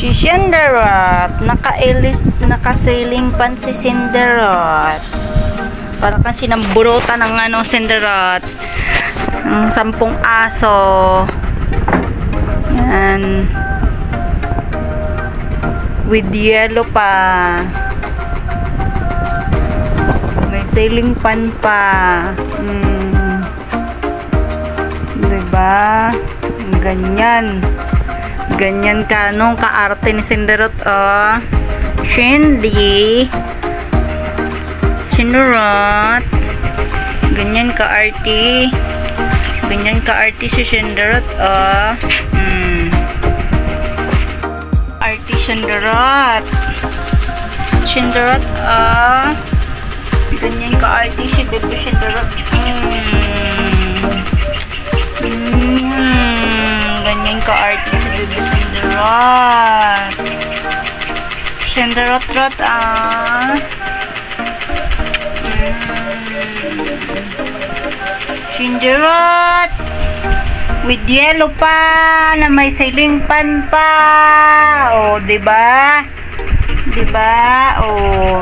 Si Cinderot. Naka-ceiling fan si Cinderot. Para kang sinamburutan ng Cinderot. Ang 10 aso. Yan. With yellow pa. May ceiling fan pa. Diba? Ganyan. Ganyan ka, kaarte ni Cinderot, oh. Cinderot. Ganyan ka-arte. Ganyan ka-arte si Cinderot, oh. Arte Cinderot. Cinderot, oh. Ganyan ka-arte si Baby Cinderot. Ganyan ka-arte si Baby Cinderot. Cinderot, ah. Cinderot. With yellow pa, na may ceiling fan pa. Oh, diba? Diba? Oh.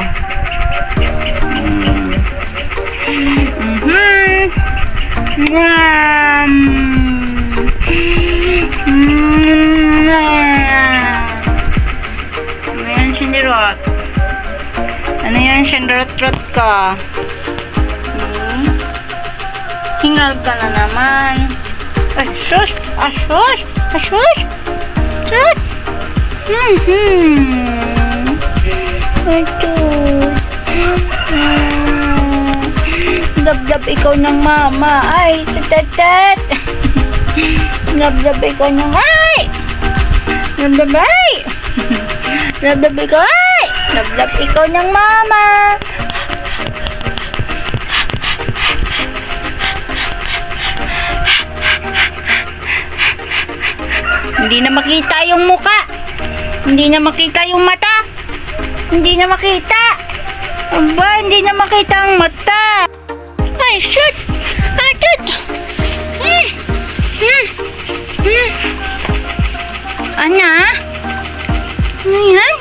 Ayan, Cinderot. Ano yan, Cinderot ka? Hingal ka na naman. Asus! Asus! Asus! Asus! Lab-lab ikaw ng mama. Ay, tatat. Lab-lab ikaw ng ay. Lab-lab ay. Lab-lab ikaw ay. Lab-lab ikaw ng mama. Hindi na makita yung muka. Hindi na makita yung mata. Hindi na makita. Aba, hindi na makita ang mata. Ay, shoot! Ay, shoot! Ana? Ano yan?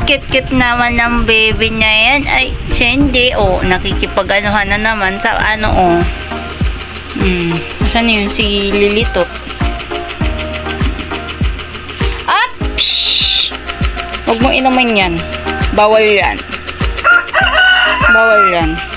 Kit-kit naman ng baby niya yan. Ay, siya hindi. Oh, nakikipag-anuhan na naman sa oh. Saan yun? Si Lilitot. Up! Shhh! Huwag mo inumin yan. Bawal yan. Bawal yan.